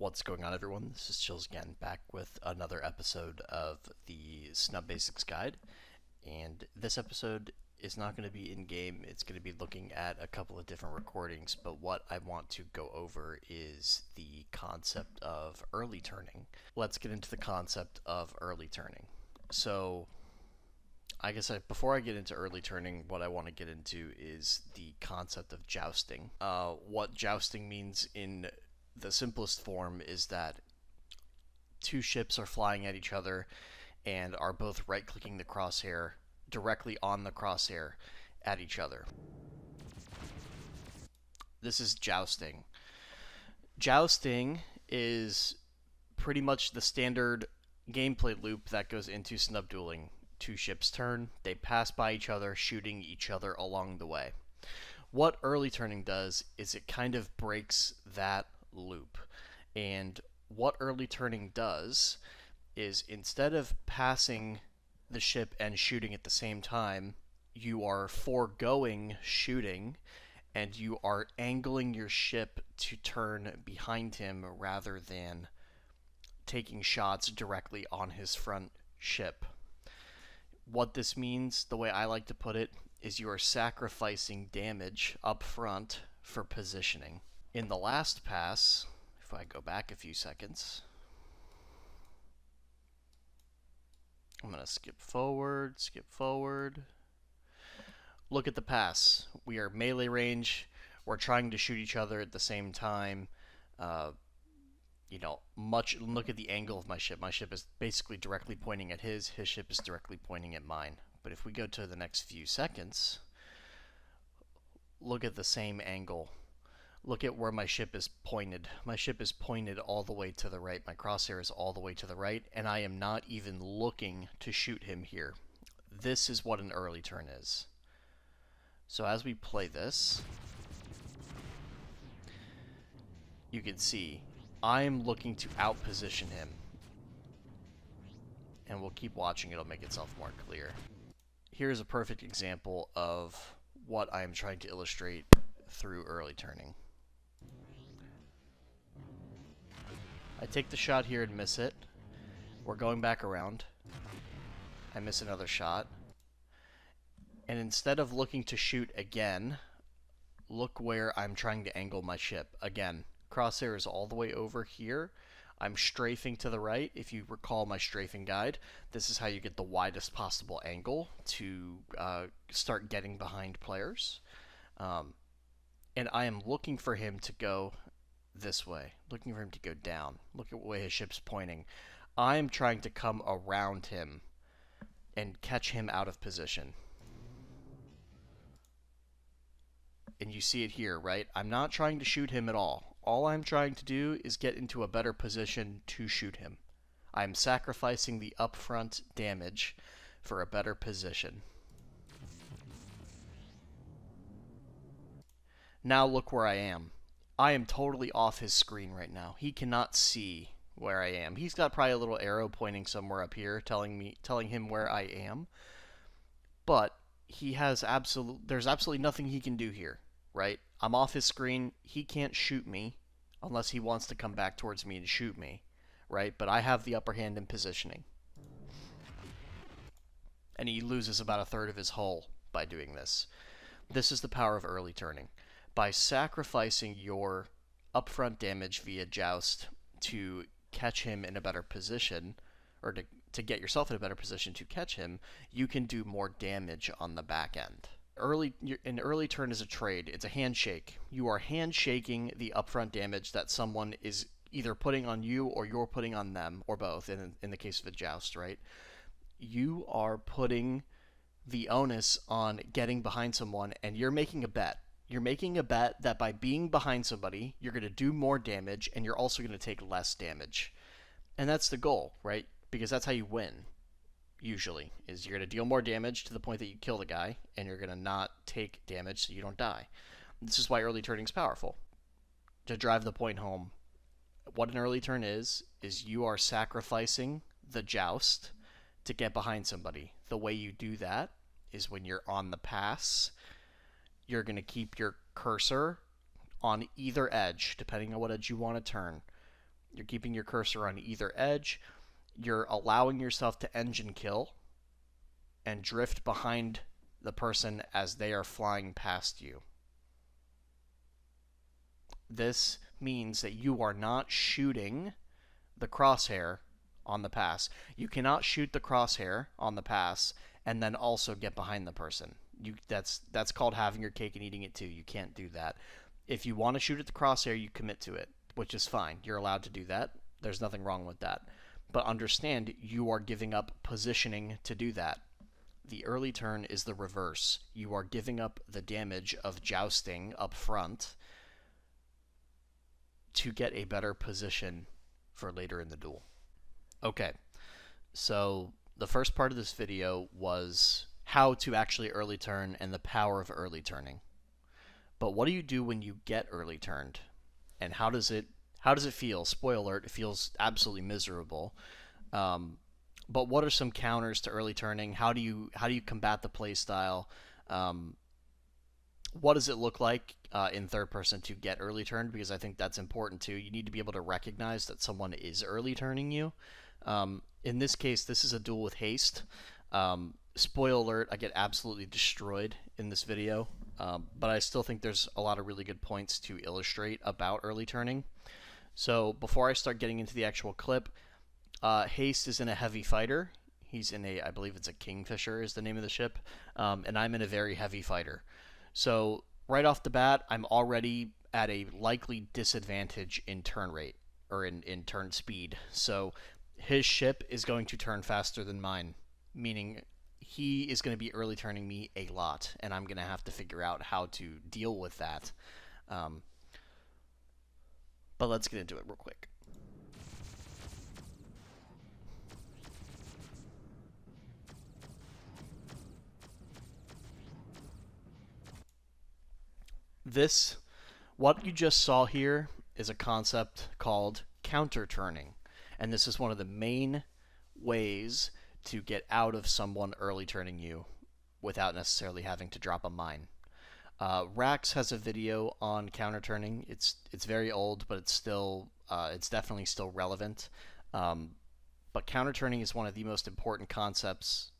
What's going on, everyone? This is Chills again, back with another episode of the Snub Basics Guide. And this episode is not going to be in-game, it's going to be looking at a couple of different recordings, but what I want to go over is the concept of early turning. Let's get into the concept of early turning. So, before I get into early turning, what I want to get into is the concept of jousting. What jousting means in the simplest form is that two ships are flying at each other and are both right-clicking the crosshair directly on the crosshair at each other. This is jousting. Jousting is pretty much the standard gameplay loop that goes into snub dueling. Two ships turn, they pass by each other, shooting each other along the way. What early turning does is it kind of breaks that loop. And what early turning does is instead of passing the ship and shooting at the same time, you are foregoing shooting and you are angling your ship to turn behind him rather than taking shots directly on his front ship. What this means, the way I like to put it, is you are sacrificing damage up front for positioning. In the last pass, if I go back a few seconds, I'm going to skip forward. Look at the pass. We are melee range. We're trying to shoot each other at the same time. Look at the angle of my ship. My ship is basically directly pointing at his ship is directly pointing at mine. But if we go to the next few seconds, look at the same angle. Look at where my ship is pointed. My ship is pointed all the way to the right. My crosshair is all the way to the right, and I am not even looking to shoot him here. This is what an early turn is. So as we play this, you can see I'm looking to outposition him. And we'll keep watching, it'll make itself more clear. Here's a perfect example of what I'm trying to illustrate through early turning. I take the shot here and miss it. We're going back around. I miss another shot. And instead of looking to shoot again, look where I'm trying to angle my ship. Again, crosshair is all the way over here. I'm strafing to the right. If you recall my strafing guide, this is how you get the widest possible angle to start getting behind players. And I am looking for him to go this way, looking for him to go down. Look at the way his ship's pointing. I'm trying to come around him and catch him out of position. And you see it here, right? I'm not trying to shoot him at all. All I'm trying to do is get into a better position to shoot him. I'm sacrificing the upfront damage for a better position. Now look where I am. I am totally off his screen right now. He cannot see where I am. He's got probably a little arrow pointing somewhere up here telling him where I am. But there's absolutely nothing he can do here, right? I'm off his screen. He can't shoot me unless he wants to come back towards me and shoot me, right? But I have the upper hand in positioning. And he loses about a third of his hull by doing this. This is the power of early turning. By sacrificing your upfront damage via joust to catch him in a better position, or to get yourself in a better position to catch him, you can do more damage on the back end. An early turn is a trade. It's a handshake. You are handshaking the upfront damage that someone is either putting on you or you're putting on them, or both, in the case of a joust, right? You are putting the onus on getting behind someone, and you're making a bet. You're making a bet that by being behind somebody, you're going to do more damage, and you're also going to take less damage. And that's the goal, right? Because that's how you win, usually, is you're going to deal more damage to the point that you kill the guy, and you're going to not take damage so you don't die. This is why early turning is powerful. To drive the point home, what an early turn is you are sacrificing the joust to get behind somebody. The way you do that is when you're on the pass, you're going to keep your cursor on either edge, depending on what edge you want to turn. You're keeping your cursor on either edge. You're allowing yourself to engine kill and drift behind the person as they are flying past you. This means that you are not shooting the crosshair on the pass. You cannot shoot the crosshair on the pass and then also get behind the person. That's called having your cake and eating it too. You can't do that. If you want to shoot at the crosshair, you commit to it, which is fine. You're allowed to do that. There's nothing wrong with that. But understand, you are giving up positioning to do that. The early turn is the reverse. You are giving up the damage of jousting up front to get a better position for later in the duel. Okay, so the first part of this video was how to actually early turn and the power of early turning. But what do you do when you get early turned? And how does it feel? Spoiler alert, it feels absolutely miserable. But what are some counters to early turning? How do you combat the playstyle? What does it look like in third person to get early turned? Because I think that's important too. You need to be able to recognize that someone is early turning you. In this case, this is a duel with haste. Spoiler alert, I get absolutely destroyed in this video. But I still think there's a lot of really good points to illustrate about early turning. So before I start getting into the actual clip, Haste is in a heavy fighter. He's in I believe it's a Kingfisher is the name of the ship, and I'm in a very heavy fighter. So right off the bat, I'm already at a likely disadvantage in turn rate, or in turn speed. So his ship is going to turn faster than mine, meaning he is going to be early turning me a lot, and I'm going to have to figure out how to deal with that. But let's get into it real quick. What you just saw here is a concept called counter turning, and this is one of the main ways to get out of someone early turning you without necessarily having to drop a mine. Rax has a video on counter turning. It's very old, but it's definitely still relevant. But counter turning is one of the most important concepts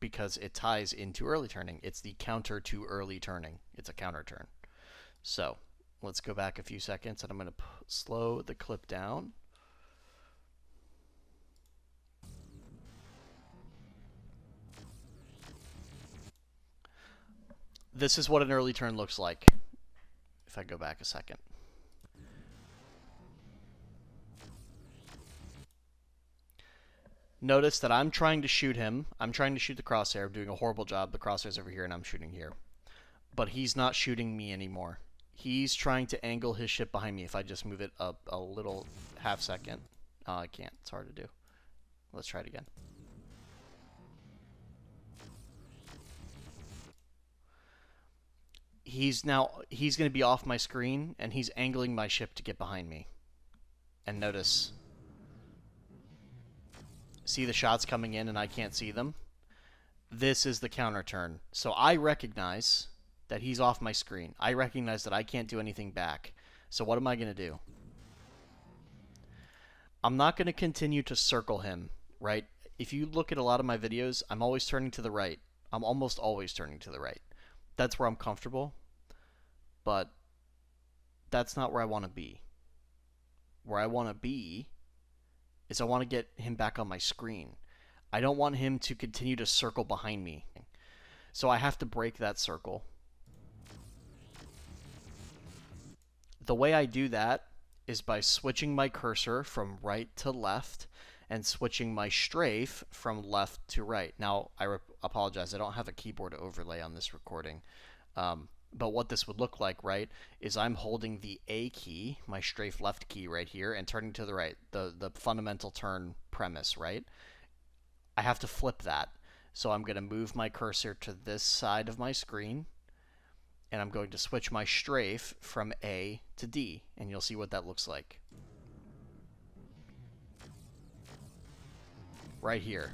because it ties into early turning. It's the counter to early turning. It's a counter turn. So let's go back a few seconds, and I'm going to slow the clip down. This is what an early turn looks like. If I go back a second. Notice that I'm trying to shoot him. I'm trying to shoot the crosshair. I'm doing a horrible job. The crosshair's over here, and I'm shooting here. But he's not shooting me anymore. He's trying to angle his ship behind me. If I just move it up a little half second. I can't. It's hard to do. Let's try it again. He's going to be off my screen, and he's angling my ship to get behind me. And notice, see the shots coming in and I can't see them? This is the counter turn. So I recognize that he's off my screen. I recognize that I can't do anything back. So what am I going to do? I'm not going to continue to circle him, right? If you look at a lot of my videos, I'm always turning to the right. I'm almost always turning to the right. That's where I'm comfortable. But that's not where I want to be. Where I want to be is I want to get him back on my screen. I don't want him to continue to circle behind me. So I have to break that circle. The way I do that is by switching my cursor from right to left and switching my strafe from left to right. Now, I apologize, I don't have a keyboard overlay on this recording. But what this would look like, right, is I'm holding the A key, my strafe left key right here, and turning to the right, the fundamental turn premise, right? I have to flip that. So I'm going to move my cursor to this side of my screen, and I'm going to switch my strafe from A to D, and you'll see what that looks like. Right here.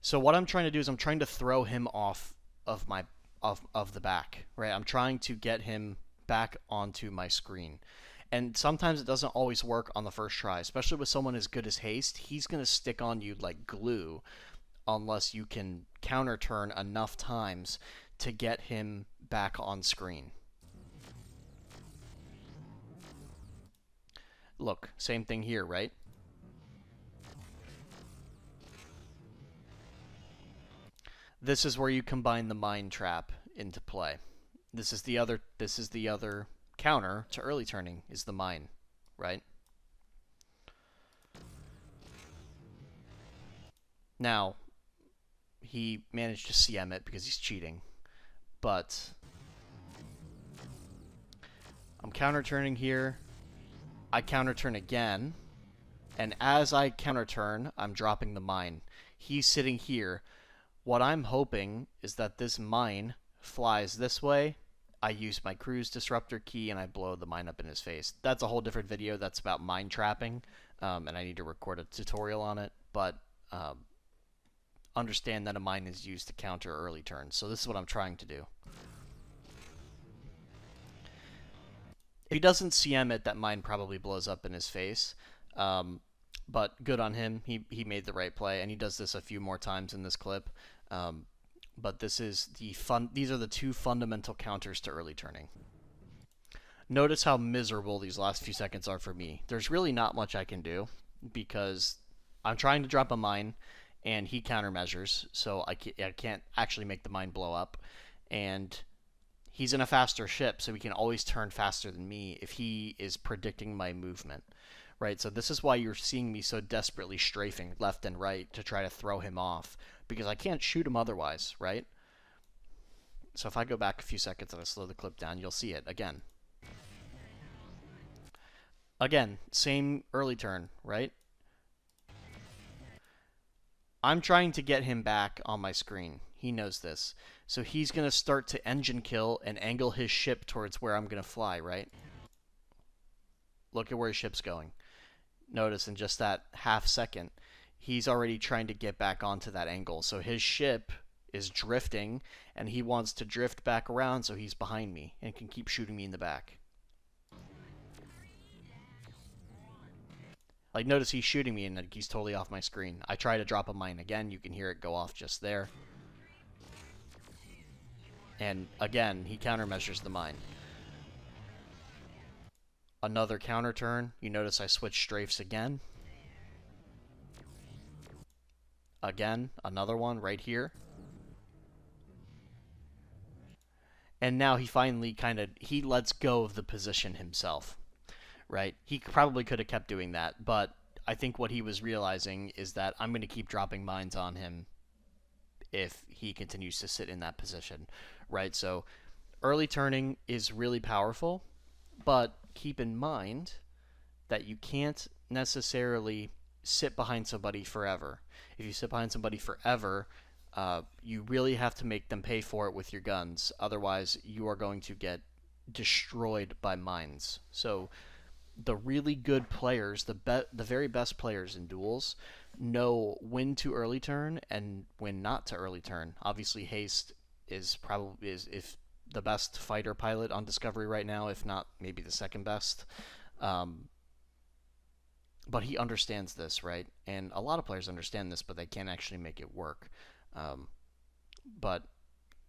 So what I'm trying to do is I'm trying to throw him off of the back, right? I'm trying to get him back onto my screen. And sometimes it doesn't always work on the first try, especially with someone as good as Haste. He's going to stick on you like glue unless you can counter turn enough times to get him back on screen. Look, same thing here, right? This is where you combine the Mind Trap into play. This is the other counter to early turning is the mine, right? Now, he managed to CM it because he's cheating, but I'm counter turning here. I counter turn again, and as I counter turn, I'm dropping the mine. He's sitting here. What I'm hoping is that this mine flies this way. I use my cruise disruptor key and I blow the mine up in his face. That's a whole different video. That's about mine trapping, and I need to record a tutorial on it. But understand that a mine is used to counter early turns. So this is what I'm trying to do. If he doesn't CM it, that mine probably blows up in his face. But good on him. He made the right play, and he does this a few more times in this clip. But this is these are the two fundamental counters to early turning. Notice how miserable these last few seconds are for me. There's really not much I can do because I'm trying to drop a mine and he countermeasures, so I can't actually make the mine blow up. And he's in a faster ship, so he can always turn faster than me if he is predicting my movement. Right, so this is why you're seeing me so desperately strafing left and right to try to throw him off, because I can't shoot him otherwise, right? So if I go back a few seconds and I slow the clip down, you'll see it again. Again, same early turn, right? I'm trying to get him back on my screen. He knows this. So he's going to start to engine kill and angle his ship towards where I'm going to fly, right? Look at where his ship's going. Notice in just that half second, he's already trying to get back onto that angle. So his ship is drifting, and he wants to drift back around so he's behind me and can keep shooting me in the back. Like, notice he's shooting me and he's totally off my screen. I try to drop a mine again. You can hear it go off just there. And again, he countermeasures the mine. Another counter turn. You notice I switch strafes again. Again, another one right here. And now he finally he lets go of the position himself, right? He probably could have kept doing that, but I think what he was realizing is that I'm going to keep dropping mines on him if he continues to sit in that position, right? So early turning is really powerful, but keep in mind that you can't necessarily sit behind somebody forever. If you sit behind somebody forever, you really have to make them pay for it with your guns. Otherwise, you are going to get destroyed by mines. So the really good players, the very best players in duels, know when to early turn and when not to early turn. Obviously, Haste is if the best fighter pilot on Discovery right now, if not maybe the second best. But he understands this, right? And a lot of players understand this, but they can't actually make it work. But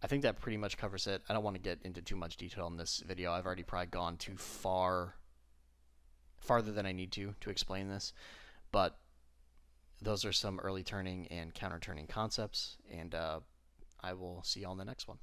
I think that pretty much covers it. I don't want to get into too much detail in this video. I've already probably gone too farther than I need to explain this. But those are some early turning and counter turning concepts, and I will see you all in the next one.